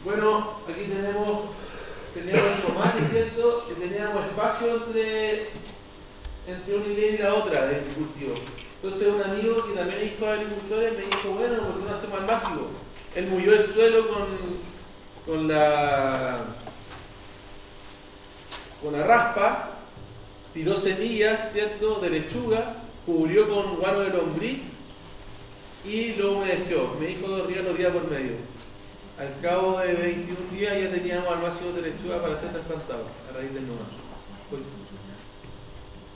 Bueno, aquí teníamos tomate, ¿cierto? Y teníamos espacio entre una hilera y la otra del cultivo. Entonces un amigo que también es hijo de agricultores me dijo, bueno, ¿por qué no hacemos al básico? Él murió el suelo con la raspa, tiró semillas, ¿cierto?, de lechuga, cubrió con guano de lombriz y lo humedeció. Me dijo 2 días, los días por medio. Al cabo de 21 días ya teníamos almacenes de lechuga para ser trasplantados a raíz del nuevo.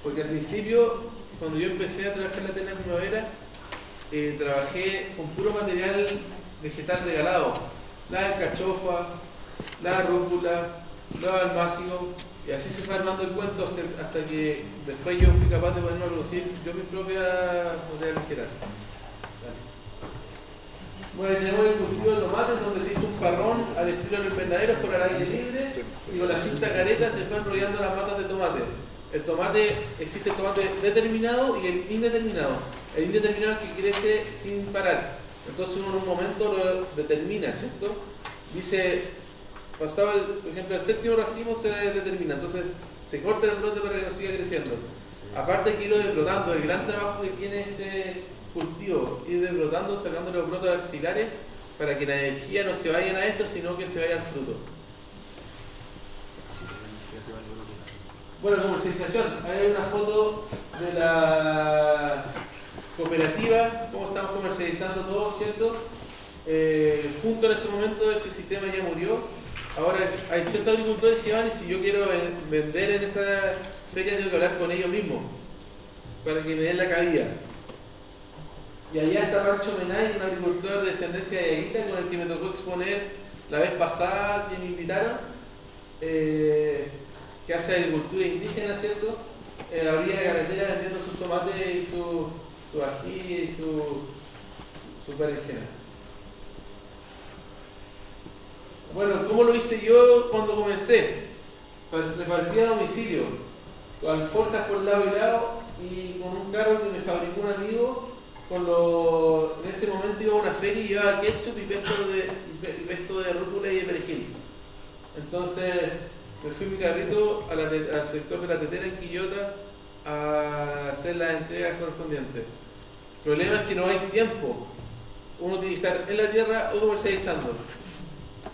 Porque al principio, cuando yo empecé a trabajar en la tela primavera, trabajé con puro material vegetal regalado. La alcachofa, la rúcula, los almácigos, y así se fue armando el cuento hasta que después yo fui capaz de ponerme a producir yo mi propia material vegetal. Bueno, tenemos el cultivo de tomates donde se hizo un parrón al estilo de los invernaderos por el aire libre y con la cinta careta se fue enrollando las matas de tomate. El tomate, existe el tomate determinado y el indeterminado. El indeterminado es el que crece sin parar. Entonces uno en un momento lo determina, ¿cierto? Dice, pasado, por ejemplo, el 7º racimo se determina, entonces se corta el brote para que no siga creciendo. Aparte hay que irlo desbrotando, el gran trabajo que tiene este cultivo, ir desbrotando, sacando los brotes axilares para que la energía no se vaya a esto, sino que se vaya al fruto. Bueno, comercialización. Hay una foto de la cooperativa, cómo estamos comercializando todo, ¿cierto? Justo en ese momento ese sistema ya murió. Ahora hay ciertos agricultores que van y si yo quiero vender en esa feria tengo que hablar con ellos mismos para que me den la cabida. Y allá está Pancho Menay, un agricultor de descendencia de Aguita con el que me tocó exponer la vez pasada que me invitaron, que hace agricultura indígena, ¿cierto? A la orilla de la carretera vendiendo sus tomates y su ají y su berenjena. Bueno, ¿cómo lo hice yo cuando comencé? Repartí a domicilio, con alforjas por lado y lado y con un carro que me fabricó un amigo. En ese momento iba a una feria y llevaba ketchup y pesto de rúcula y de perejil. Entonces me fui en mi carrito al sector de la tetera en Quillota a hacer las entregas correspondientes. El problema es que no hay tiempo. Uno tiene que estar en la tierra o comercializando.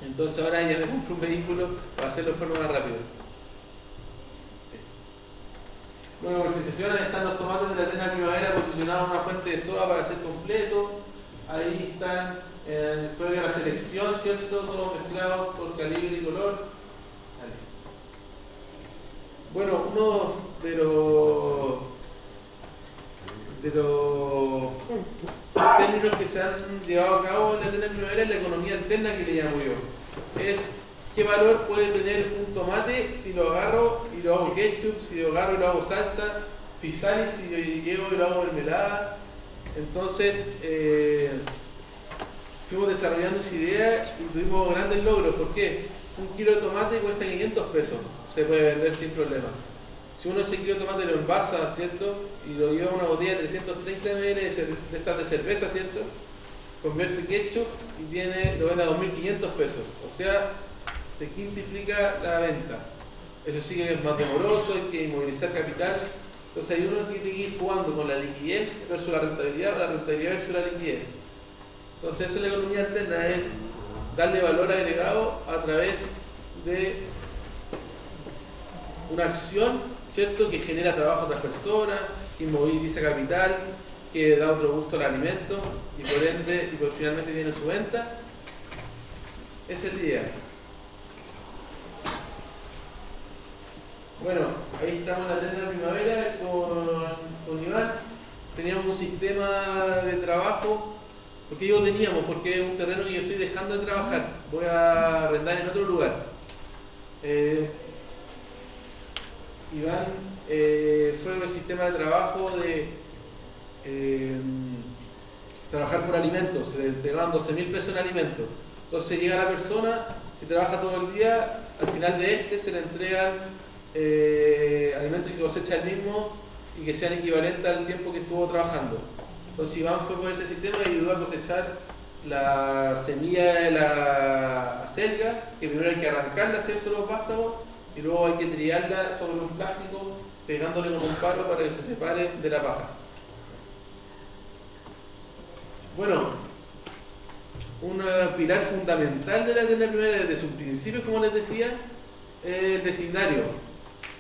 Entonces ahora ya me compro un vehículo para hacerlo de forma más rápida. Bueno, comercialización, están los tomates de la tela primavera posicionados en una fuente de soda para hacer completo. Ahí están después de la selección, ¿cierto? Todos mezclados por calibre y color. Vale. Bueno, uno de los términos que se han llevado a cabo en la tela primavera es la economía alterna, que le llamo yo. Es qué valor puede tener un tomate si lo agarro y lo hago ketchup, si lo agarro y lo hago salsa, fisali si lo llevo y lo hago mermelada. Entonces fuimos desarrollando esa idea y tuvimos grandes logros. ¿Por qué? 1 kilo de tomate cuesta 500 pesos, se puede vender sin problema. Si uno ese kilo de tomate lo envasa, ¿cierto? Y lo lleva a una botella de 330 ml de estas de cerveza, ¿cierto? Convierte ketchup y lo vende a 2.500 pesos. O sea, se quintuplica la venta. Eso sí que es más demoroso, hay que inmovilizar capital. Entonces hay uno que tiene que ir jugando con la liquidez versus la rentabilidad, o la rentabilidad versus la liquidez. Entonces eso es la economía alterna, es darle valor agregado a través de una acción, ¿cierto?, que genera trabajo a otras personas, que inmoviliza capital, que da otro gusto al alimento y por ende, finalmente tiene su venta. Esa es la idea. Bueno, ahí estamos en la tela primavera con Iván. Teníamos un sistema de trabajo, porque porque es un terreno que yo estoy dejando de trabajar. Voy a arrendar en otro lugar. Iván fue el sistema de trabajo de trabajar por alimentos, se entregaban 12.000 pesos en alimentos. Entonces llega la persona, si trabaja todo el día, al final de se le entregan alimentos que cosecha él mismo y que sean equivalentes al tiempo que estuvo trabajando. Entonces Iván fue por este sistema y ayudó a cosechar la semilla de la acelga, que primero hay que arrancarla, ¿cierto?, los vástagos, y luego hay que triarla sobre un plástico, pegándole con un palo para que se separe de la paja. Bueno, un pilar fundamental de la tenda primavera desde sus principios, como les decía, es el vecindario.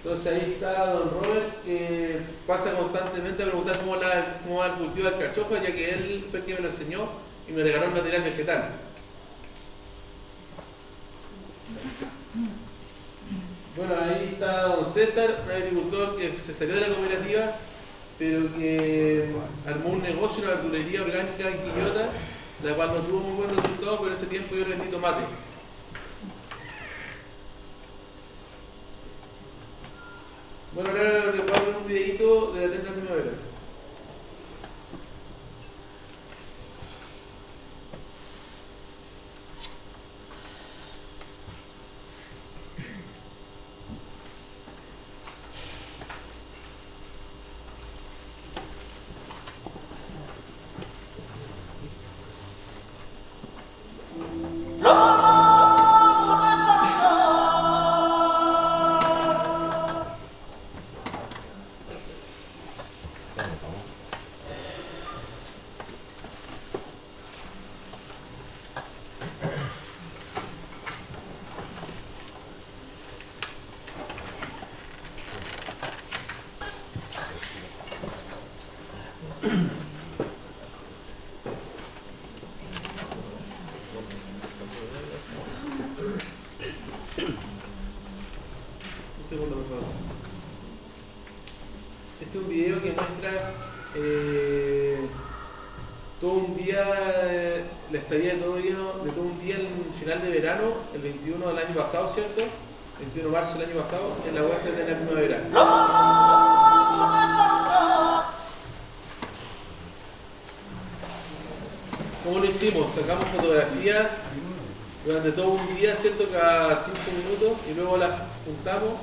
Entonces ahí está don Robert, que pasa constantemente a preguntar cómo va el cultivo de alcachofa, ya que él fue el que me lo enseñó y me regaló el material vegetal. Bueno, ahí está don César, un agricultor que se salió de la cooperativa, pero que armó un negocio, una verdulería orgánica en Quillota, la cual no tuvo muy buen resultado, pero en ese tiempo yo vendí tomate. Bueno, ahora les voy a ver un videito de la tenda primavera. Un segundo, por favor. Este es un video que muestra todo un día, la estadía de todo un día en el final de verano, el 21 del año pasado, ¿cierto? 21 de marzo del año pasado, en la huerta de la primavera. ¿Cómo lo hicimos? Sacamos fotografías durante todo un día, ¿cierto? Cada 5 minutos, y luego las juntamos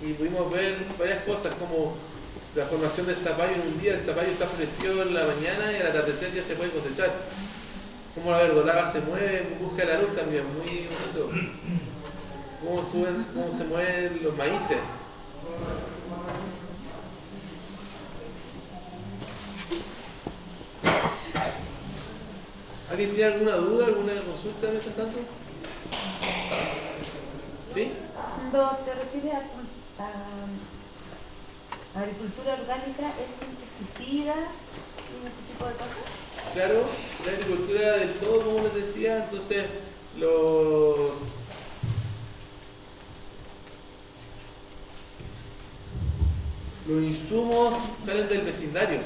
y pudimos ver varias cosas, como la formación del zapallo en un día. El zapallo está florecido en la mañana y al atardecer ya se puede cosechar. Cómo la verdolaga se mueve en busca de la luz también, muy bonito. Cómo se mueven los maíces. ¿Alguien tiene alguna duda, alguna consulta mientras tanto? ¿Sí? Cuando te refieres a agricultura orgánica, ¿es sin pesticidas y ese tipo de cosas? Claro, la agricultura del todo, como les decía, entonces los insumos salen del vecindario.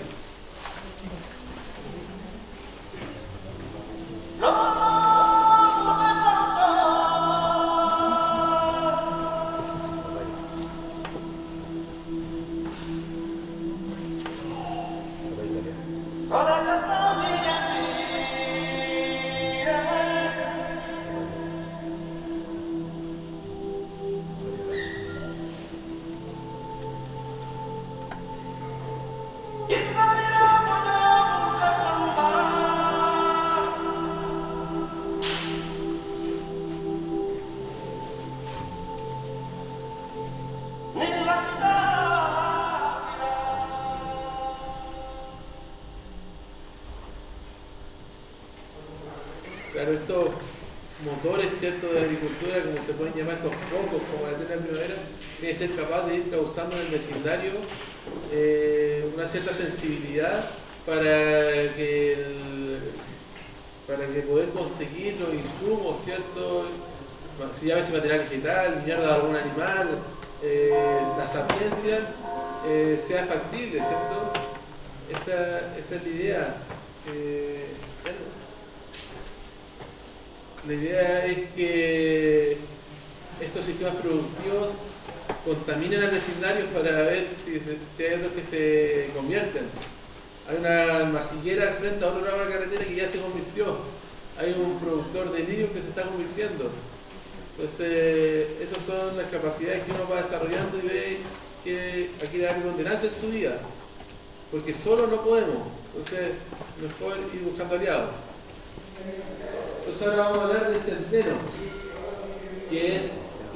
Claro, estos motores, ¿cierto?, de agricultura, como se pueden llamar estos focos, como la tenda primavera, tiene que ser capaz de ir causando en el vecindario una cierta sensibilidad para que poder conseguir los insumos, ¿cierto?, si ya ves material vegetal, mierda de algún animal, la sapiencia, sea factible, ¿cierto? Esa es la idea. La idea es que estos sistemas productivos contaminen al vecindario para ver si hay otros que se convierten. Hay una almaciguera al frente, a otro lado de la carretera, que ya se convirtió. Hay un productor de lirios que se está convirtiendo. Entonces, esas son las capacidades que uno va desarrollando y ve que aquí hay que condenarse en su vida. Porque solo no podemos. Entonces, mejor ir buscando aliados. Entonces ahora vamos a hablar del centeno, que es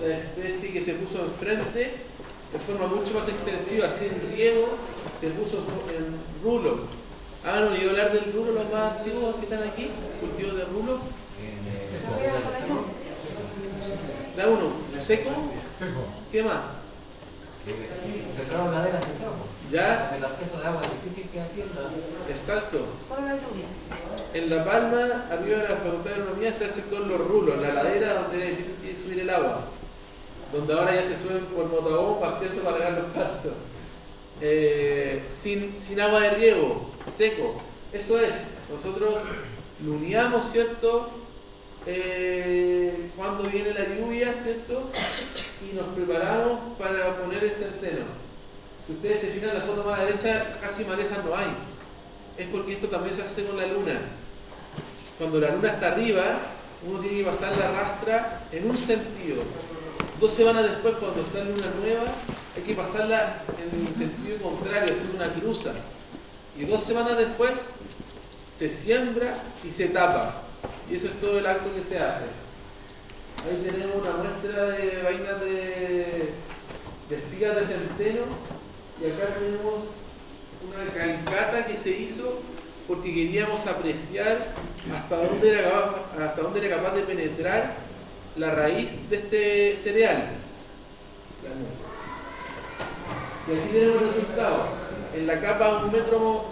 la especie que se puso enfrente de forma mucho más extensiva, sin riego, se puso en rulo. ¿Han oído hablar del rulo los más antiguos que están aquí? ¿Cultivos de rulo? Da uno, seco. ¿Qué más? Cerraron laderas de cerro. ¿Ya? El acceso de agua es difícil que hacienda. Exacto. Solo la lluvia. En La Palma, arriba de la Facultad de Agronomía, está el sector Los Rulos, la ladera donde es difícil subir el agua. Donde ahora ya se suben por motobomba, ¿cierto? Para regar los pastos. Sin agua de riego, seco. Eso es. Nosotros luneamos, ¿cierto? Cuando viene la lluvia, ¿cierto? Y nos preparamos para poner el centeno. Si ustedes se fijan en la foto más a la derecha, casi malezas no hay. Es porque esto también se hace con la luna. Cuando la luna está arriba, uno tiene que pasar la rastra en un sentido. 2 semanas después, cuando está en luna nueva, hay que pasarla en el sentido contrario, haciendo una cruza. Y 2 semanas después, se siembra y se tapa. Y eso es todo el acto que se hace. Ahí tenemos una muestra de vainas de espigas de centeno. Y acá tenemos una cancata que se hizo porque queríamos apreciar hasta dónde era capaz de penetrar la raíz de este cereal. Y aquí tenemos el resultado. En la capa a 1 metro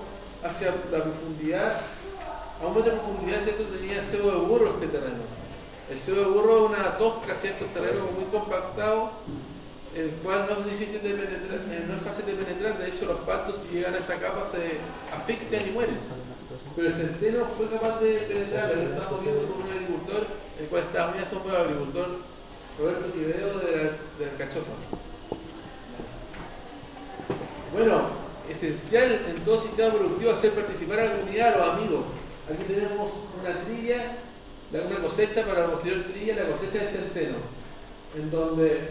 hacia la profundidad, a 1 metro de profundidad, ¿cierto? Tenía cebo de burro este terreno. El cebo de burro es una tosca, ¿cierto? Un terreno muy compactado, el cual no es difícil de penetrar, no es fácil de penetrar. De hecho, los pastos, si llegan a esta capa, se asfixian y mueren. Pero el centeno fue capaz de penetrar. Lo estamos viendo con un agricultor, el cual está muy asombrado, el agricultor Roberto Quevedo de la Alcachofa. Bueno, esencial en todo sistema productivo hacer participar a la comunidad, a los amigos. Aquí tenemos una trilla, una cosecha para la posterior trilla, la cosecha del centeno, en donde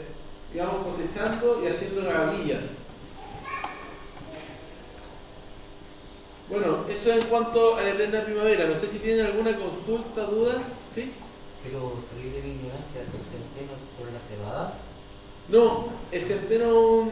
íbamos cosechando y haciendo gavillas. Bueno, eso en cuanto a la eterna primavera. No sé si tienen alguna consulta, duda. ¿Sí? Pero, de mi ignorancia, ¿el centeno por la cebada? No, el centeno